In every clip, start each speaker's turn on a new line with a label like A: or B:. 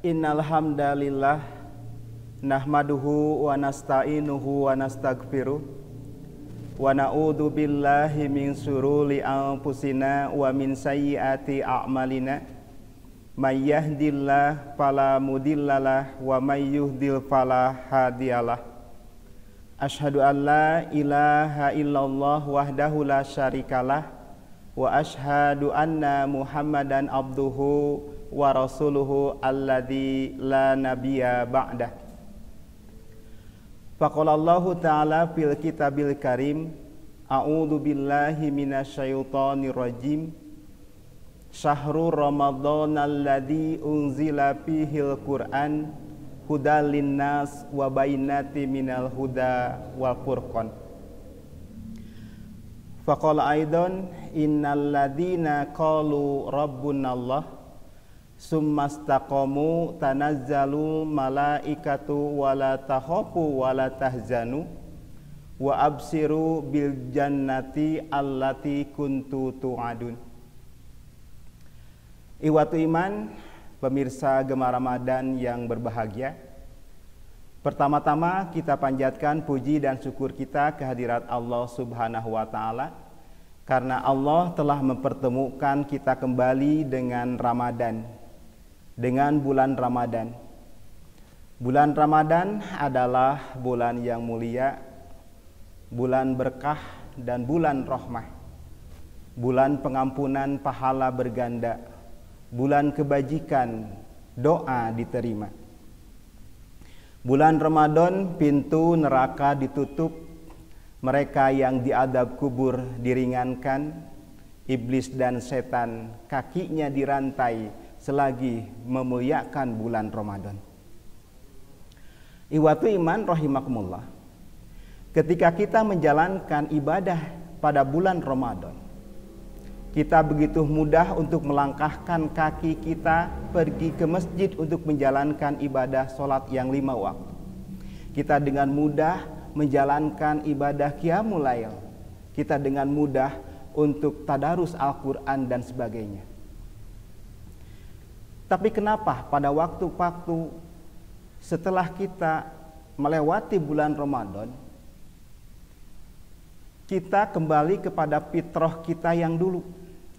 A: Innal hamdalillah nahmaduhu wa nasta'inuhu wa nastaghfiruh wa na'udzu billahi min syururi anfusina wa min sayyiati a'malina may yahdihillahu fala mudhillalah wa may yudhlil fala hadiyalah. Asyhadu an la ilaha illallah wahdahu la syarikalah wa asyhadu anna Muhammadan abduhu wa rasuluhu alladzi la nabiyya ba'dah. Faqala Allahu ta'ala fil kitabil karim, a'udzu billahi minasyaitonir rajim. Syahrul ramadhanal ladzi unzila fihil Qur'an hudal linnas wa bayyinatin minal huda wal furqan. Faqala aidan innal ladzina qalu rabbunallah summastaqamu tanazzalu malaikatu wala takhafu wala tahzanu wa absiru bil jannati allati kuntu tu'adun. Iwatu iman, pemirsa Gema Ramadan yang berbahagia, pertama-tama kita panjatkan puji dan syukur kita kehadirat Allah Subhanahu wa Ta'ala, karena Allah telah mempertemukan kita kembali dengan Ramadan, dengan bulan Ramadan. Bulan Ramadan adalah bulan yang mulia, bulan berkah dan bulan rahmah, bulan pengampunan pahala berganda, bulan kebajikan, doa diterima. Bulan Ramadan pintu neraka ditutup, mereka yang diadab kubur diringankan, iblis dan setan kakinya dirantai selagi memuliakan bulan Ramadan. Iwatu iman rahimakumullah, ketika kita menjalankan ibadah pada bulan Ramadan, kita begitu mudah untuk melangkahkan kaki kita pergi ke masjid untuk menjalankan ibadah sholat yang 5 waktu. Kita dengan mudah menjalankan ibadah qiyamul lail. Kita dengan mudah untuk tadarus Al-Quran dan sebagainya. Tapi kenapa pada waktu-waktu setelah kita melewati bulan Ramadan, kita kembali kepada fitrah kita yang dulu,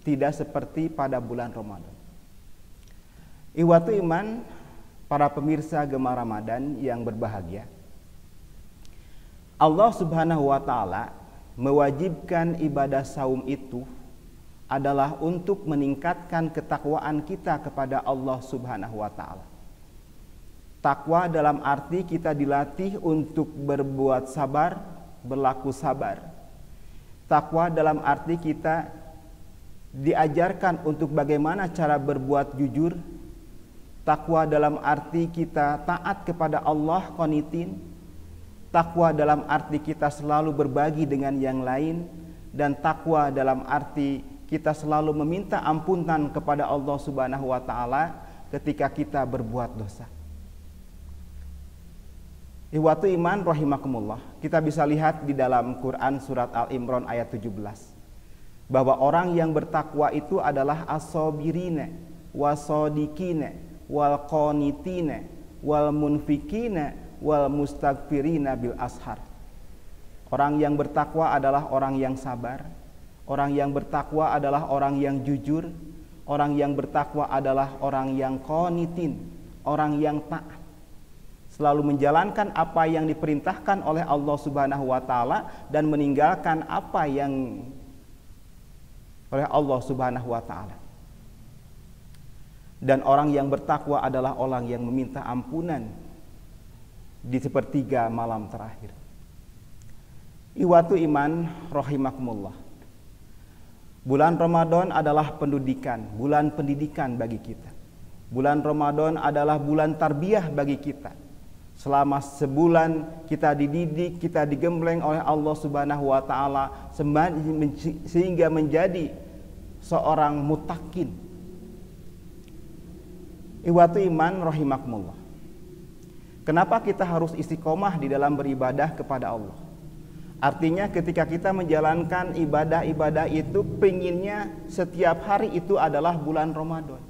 A: tidak seperti pada bulan Ramadan. Iwatu iman, para pemirsa Gema Ramadan yang berbahagia, Allah Subhanahu wa Ta'ala mewajibkan ibadah saum itu adalah untuk meningkatkan ketakwaan kita kepada Allah Subhanahu wa Ta'ala. Takwa dalam arti kita dilatih untuk berbuat sabar, berlaku sabar. Takwa dalam arti kita diajarkan untuk bagaimana cara berbuat jujur. Takwa dalam arti kita taat kepada Allah qanitin. Takwa dalam arti kita selalu berbagi dengan yang lain. Dan takwa dalam arti kita selalu meminta ampunan kepada Allah Subhanahu wa Ta'ala ketika kita berbuat dosa. Iwatu iman rahimakumullah, kita bisa lihat di dalam Quran surat Al-Imran ayat 17 bahwa orang yang bertakwa itu adalah as-sabirina was-sadiqina wal qanitina wal munfikina wal mustaghfirina bil ashar. Orang yang bertakwa adalah orang yang sabar. Orang yang bertakwa adalah orang yang jujur. Orang yang bertakwa adalah orang yang qanitin, orang yang taat, selalu menjalankan apa yang diperintahkan oleh Allah Subhanahu wa Ta'ala dan meninggalkan apa yang oleh Allah Subhanahu wa Ta'ala. Dan orang yang bertakwa adalah orang yang meminta ampunan di sepertiga malam terakhir. Iwatu iman rahimakumullah, bulan Ramadan adalah bulan pendidikan bagi kita. Bulan Ramadan adalah bulan tarbiyah bagi kita. Selama sebulan kita dididik, kita digembleng oleh Allah Subhanahu wa Ta'ala sehingga menjadi seorang mutakin. Iwatu iman rahimakumullah, kenapa kita harus istiqomah di dalam beribadah kepada Allah? Artinya ketika kita menjalankan ibadah-ibadah itu, pinginnya setiap hari itu adalah bulan Ramadan.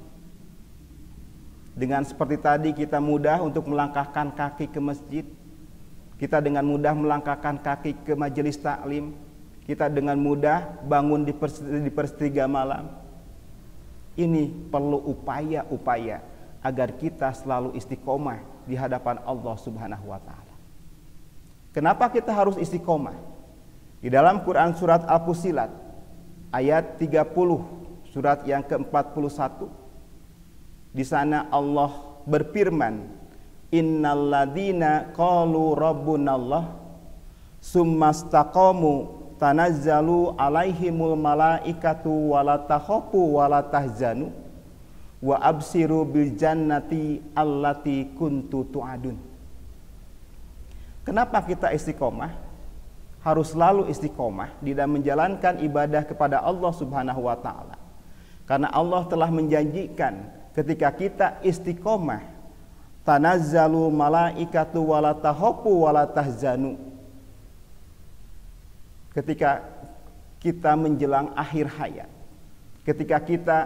A: Dengan seperti tadi kita mudah untuk melangkahkan kaki ke masjid, kita dengan mudah melangkahkan kaki ke majelis taklim, kita dengan mudah bangun di sepertiga malam. Ini perlu upaya-upaya agar kita selalu istiqomah di hadapan Allah Subhanahu wa taala. Kenapa kita harus istiqomah? Di dalam Quran surat Al-Fussilat ayat 30, surat yang ke-41, di sana Allah berfirman, innalladzina qalu rabbunallah summastaqamu tanazzalu alaihimul malaikatu wala takhafu wala tahzanu wa absiru bil jannati allati kuntu tu'adun. Kenapa kita istiqomah? Harus selalu istiqomah di dalam menjalankan ibadah kepada Allah Subhanahu wa taala. Karena Allah telah menjanjikan ketika kita istiqomah, tanazzalu malaikatu wala takhafu wala tahzanu. Ketika kita menjelang akhir hayat, ketika kita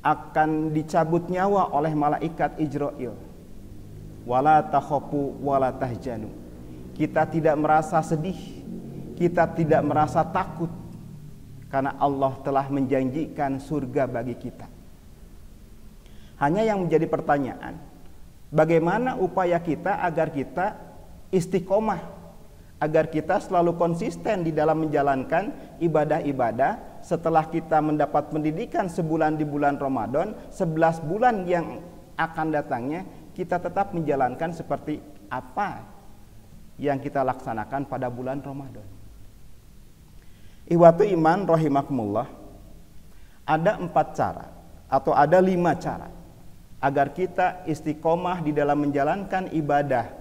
A: akan dicabut nyawa oleh malaikat Ijrail, wala takhafu wala tahzanu, kita tidak merasa sedih, kita tidak merasa takut, karena Allah telah menjanjikan surga bagi kita. Hanya yang menjadi pertanyaan, bagaimana upaya kita agar kita istiqomah, agar kita selalu konsisten di dalam menjalankan ibadah-ibadah setelah kita mendapat pendidikan sebulan di bulan Ramadan, 11 bulan yang akan datangnya kita tetap menjalankan seperti apa yang kita laksanakan pada bulan Ramadan. Ikhwatu iman rahimakumullah, ada 4 cara atau ada 5 cara agar kita istiqomah di dalam menjalankan ibadah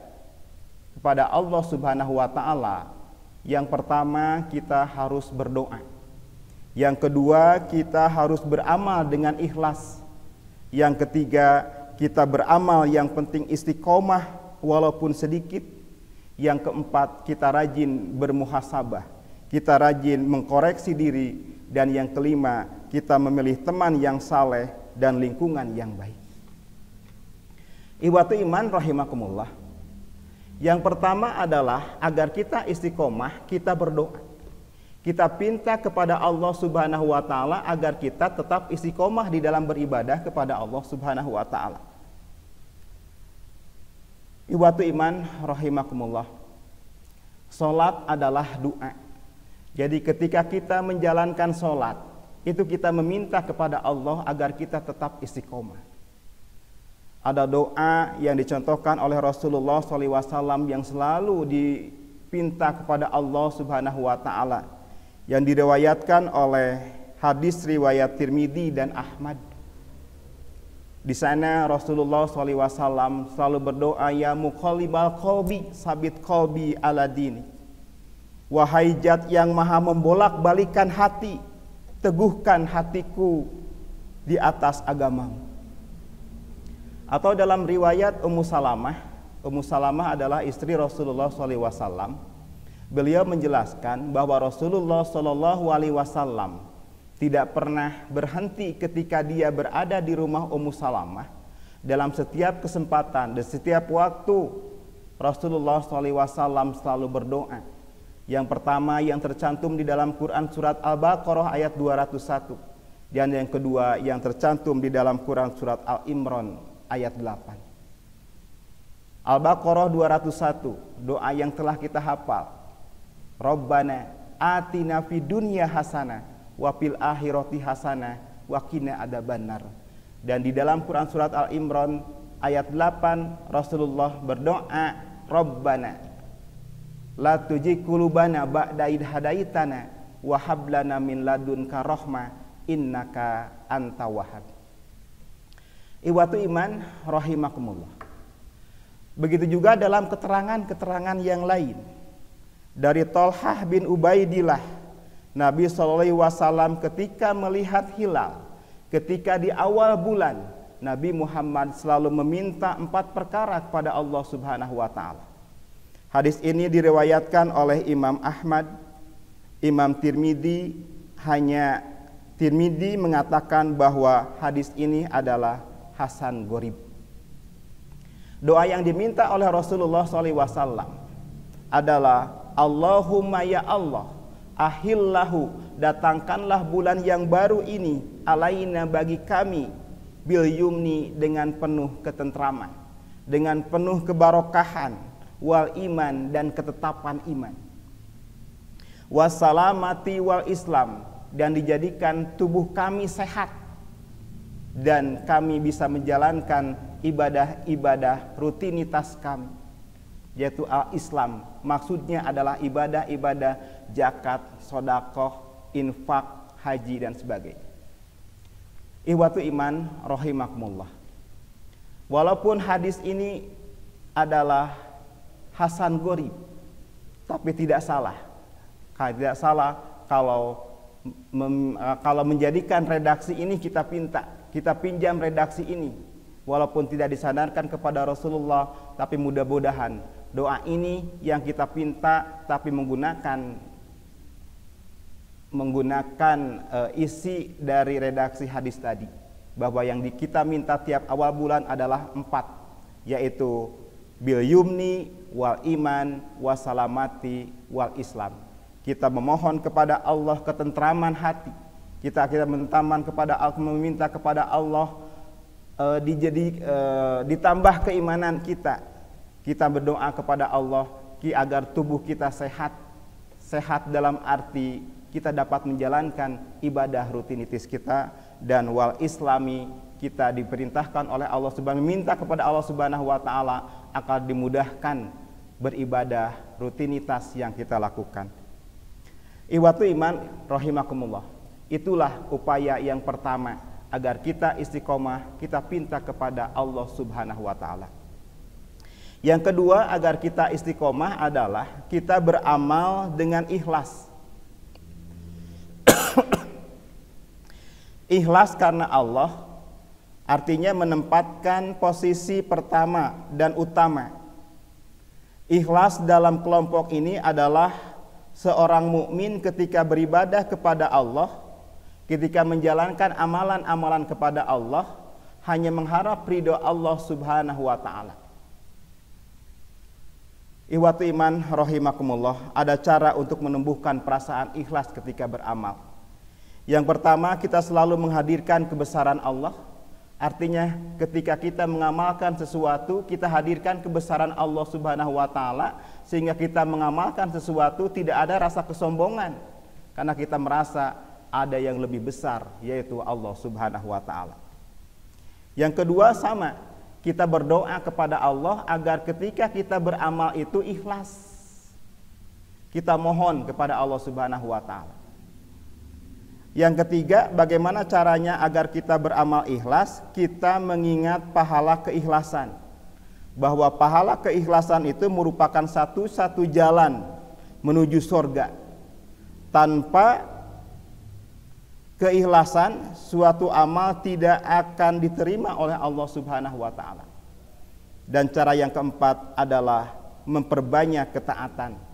A: kepada Allah Subhanahu wa taala. Yang pertama, kita harus berdoa. Yang kedua, kita harus beramal dengan ikhlas. Yang ketiga, kita beramal yang penting istiqomah walaupun sedikit. Yang keempat, kita rajin bermuhasabah, kita rajin mengkoreksi diri. Dan yang kelima, kita memilih teman yang saleh dan lingkungan yang baik. Ikhwatu iman rahimakumullah, yang pertama adalah agar kita istiqomah, kita berdoa. Kita pinta kepada Allah Subhanahu wa taala agar kita tetap istiqomah di dalam beribadah kepada Allah Subhanahu wa taala. Ikhwatu iman rahimakumullah, salat adalah doa. Jadi ketika kita menjalankan salat, itu kita meminta kepada Allah agar kita tetap istiqomah. Ada doa yang dicontohkan oleh Rasulullah SAW yang selalu dipinta kepada Allah Subhanahu wa taala, yang diriwayatkan oleh hadis riwayat Tirmidzi dan Ahmad. Di sana Rasulullah SAW selalu berdoa, ya muqallibal qalbi sabit qalbi ala dini. Wahai Zat yang maha membolak-balikan hati, teguhkan hatiku di atas agamamu. Atau dalam riwayat Ummu Salamah adalah istri Rasulullah SAW. Beliau menjelaskan bahwa Rasulullah SAW tidak pernah berhenti ketika dia berada di rumah Ummu Salamah. Dalam setiap kesempatan dan setiap waktu Rasulullah SAW selalu berdoa. Yang pertama yang tercantum di dalam Quran surat Al-Baqarah ayat 201. Dan yang kedua yang tercantum di dalam Quran surat Al-Imran ayat 8. Al-Baqarah 201, doa yang telah kita hafal. Rabbana atina fid dunya hasanah wa fil akhirati hasanah wa qina adzabannar. Dan di dalam Quran surat Al-Imran ayat 8 Rasulullah berdoa, Rabbana la tuzigh qulubana ba'da idh hadaitana wa hab lana min ladunka rahmah innaka anta wahhab. Ikhwatu iman rahimakumullah. Begitu juga dalam keterangan-keterangan yang lain dari Thalhah bin Ubaidillah, Nabi SAW ketika melihat hilal, ketika di awal bulan, Nabi Muhammad selalu meminta 4 perkara kepada Allah Subhanahu wa taala. Hadis ini diriwayatkan oleh Imam Ahmad, Imam Tirmidzi. Hanya Tirmidzi mengatakan bahwa hadis ini adalah hasan gharib. Doa yang diminta oleh Rasulullah SAW adalah Allahumma ya Allah, ahillahu, datangkanlah bulan yang baru ini alaina bagi kami, bil yumni, dengan penuh ketentraman, dengan penuh kebarokahan, wal iman, dan ketetapan iman, wassalamati wal Islam, dan dijadikan tubuh kami sehat dan kami bisa menjalankan ibadah-ibadah rutinitas kami, yaitu al-Islam. Maksudnya adalah ibadah-ibadah zakat, sedekah, infak, haji, dan sebagainya. Ihwatu iman rahimakumullah. Walaupun hadis ini adalah hasan gharib, tapi tidak salah. Tidak salah kalau menjadikan redaksi ini kita pinjam redaksi ini, walaupun tidak disandarkan kepada Rasulullah, tapi mudah-mudahan doa ini yang kita pinta tapi menggunakan isi dari redaksi hadis tadi, bahwa yang kita minta tiap awal bulan adalah 4, yaitu bil yumni wal iman wassalamati wal Islam. Kita memohon kepada Allah ketentraman hati, kita meminta kepada Allah ditambah keimanan kita. Kita berdoa kepada Allah agar tubuh kita sehat dalam arti kita dapat menjalankan ibadah rutinitas kita, dan wal islami, kita diperintahkan oleh Allah Subhanahu, minta kepada Allah Subhanahu wa taala agar dimudahkan beribadah rutinitas yang kita lakukan. Ihwatu iman rahimakumullah. Itulah upaya yang pertama agar kita istiqomah, kita pinta kepada Allah Subhanahu wa taala. Yang kedua, agar kita istiqomah adalah kita beramal dengan ikhlas. Ikhlas karena Allah artinya menempatkan posisi pertama dan utama. Ikhlas dalam kelompok ini adalah seorang mukmin ketika beribadah kepada Allah, ketika menjalankan amalan-amalan kepada Allah, hanya mengharap ridho Allah Subhanahu wa taala. Ihwatu iman rahimakumullah, ada cara untuk menumbuhkan perasaan ikhlas ketika beramal. Yang pertama, kita selalu menghadirkan kebesaran Allah. Artinya ketika kita mengamalkan sesuatu, kita hadirkan kebesaran Allah Subhanahu wa taala, sehingga kita mengamalkan sesuatu tidak ada rasa kesombongan, karena kita merasa ada yang lebih besar, yaitu Allah Subhanahu wa taala. Yang kedua, sama, kita berdoa kepada Allah agar ketika kita beramal itu ikhlas. Kita mohon kepada Allah Subhanahu wa taala. Yang ketiga, bagaimana caranya agar kita beramal ikhlas? Kita mengingat pahala keikhlasan, bahwa pahala keikhlasan itu merupakan satu-satu jalan menuju surga. Tanpa keikhlasan, suatu amal tidak akan diterima oleh Allah Subhanahu wa taala. Dan cara yang keempat adalah memperbanyak ketaatan.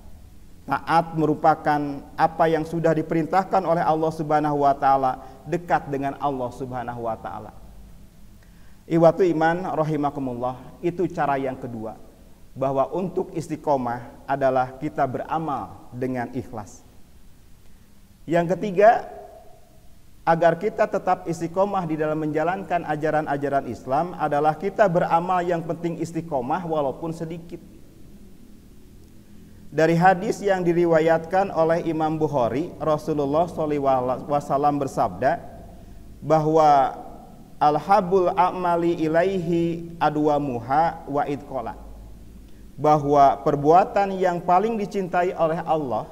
A: Taat merupakan apa yang sudah diperintahkan oleh Allah Subhanahu wa taala, dekat dengan Allah Subhanahu wa taala. Ihwatu iman rahimakumullah, itu cara yang kedua, bahwa untuk istiqomah adalah kita beramal dengan ikhlas. Yang ketiga, agar kita tetap istiqomah di dalam menjalankan ajaran-ajaran Islam adalah kita beramal yang penting istiqomah walaupun sedikit. Dari hadis yang diriwayatkan oleh Imam Bukhari, Rasulullah SAW bersabda bahwa al-habul a'mali ilaihi adwamuha wa idqala, bahwa perbuatan yang paling dicintai oleh Allah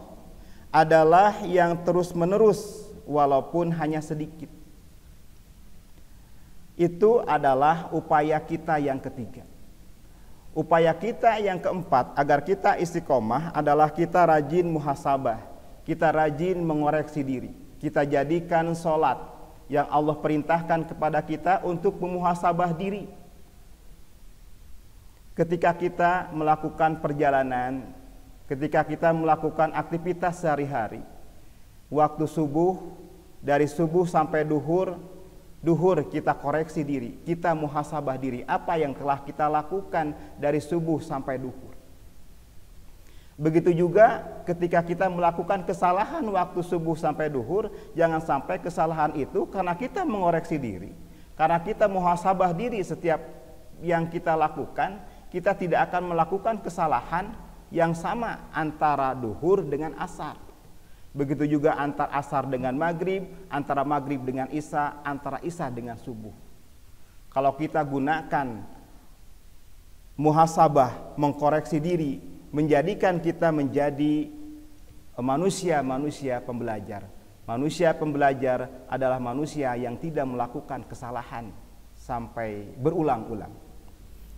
A: adalah yang terus-menerus walaupun hanya sedikit. Itu adalah upaya kita yang ketiga. Upaya kita yang keempat agar kita istiqomah adalah kita rajin muhasabah, kita rajin mengoreksi diri. Kita jadikan sholat yang Allah perintahkan kepada kita untuk memuhasabah diri. Ketika kita melakukan perjalanan, ketika kita melakukan aktivitas sehari-hari, waktu subuh, dari subuh sampai duhur, duhur kita koreksi diri, kita muhasabah diri, apa yang telah kita lakukan dari subuh sampai duhur. Begitu juga ketika kita melakukan kesalahan waktu subuh sampai duhur, jangan sampai kesalahan itu karena kita mengoreksi diri, karena kita muhasabah diri setiap yang kita lakukan, kita tidak akan melakukan kesalahan yang sama antara duhur dengan asar. Begitu juga antar asar dengan maghrib, antara maghrib dengan isya, antara isya dengan subuh. Kalau kita gunakan muhasabah, mengkoreksi diri, menjadikan kita menjadi manusia pembelajar. Manusia pembelajar adalah manusia yang tidak melakukan kesalahan sampai berulang-ulang.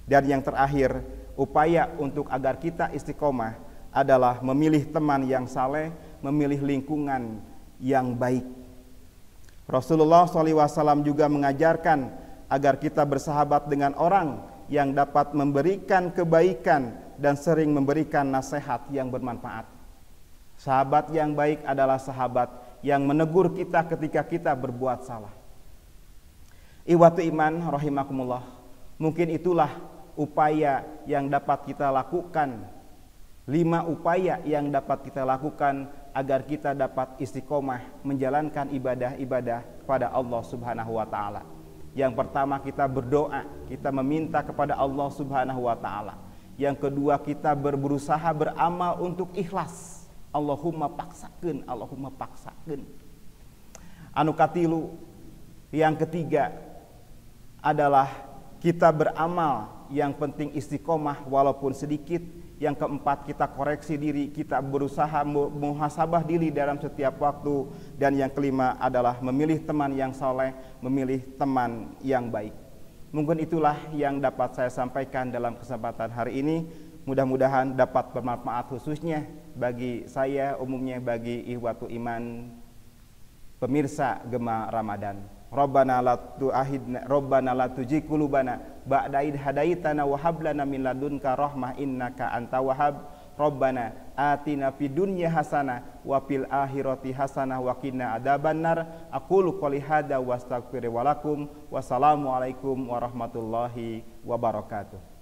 A: Dan yang terakhir, upaya untuk agar kita istiqomah adalah memilih teman yang saleh, memilih lingkungan yang baik. Rasulullah SAW juga mengajarkan agar kita bersahabat dengan orang yang dapat memberikan kebaikan dan sering memberikan nasihat yang bermanfaat. Sahabat yang baik adalah sahabat yang menegur kita ketika kita berbuat salah. Ikhwatu iman rahimakumullah, mungkin itulah upaya yang dapat kita lakukan, 5 upaya yang dapat kita lakukan agar kita dapat istiqomah menjalankan ibadah-ibadah kepada Allah Subhanahu wa taala. Yang pertama, kita berdoa, kita meminta kepada Allah Subhanahu wa taala. Yang kedua, kita berusaha beramal untuk ikhlas. Allahumma paksakeun, Allahumma paksakeun. Anu katilu, yang ketiga adalah kita beramal, yang penting istiqomah walaupun sedikit. Yang keempat, kita koreksi diri, kita berusaha muhasabah diri dalam setiap waktu. Dan yang kelima adalah memilih teman yang saleh, memilih teman yang baik. Mungkin itulah yang dapat saya sampaikan dalam kesempatan hari ini. Mudah-mudahan dapat bermanfaat khususnya bagi saya, umumnya bagi ikhwatu iman pemirsa Gema Ramadan. Rabbana la tu'ahidna, Rabbana la tujigh qulubana ba'da id hadaitana wa hab lana min ladunka rahmah innaka anta wahhab. Rabbana atina fid dunya hasanah wa fil akhirati hasanah wa qina adzabannar. Aqulu qouli hadza wa astaghfiru wa lakum. Wassalamu alaikum warahmatullahi wabarakatuh.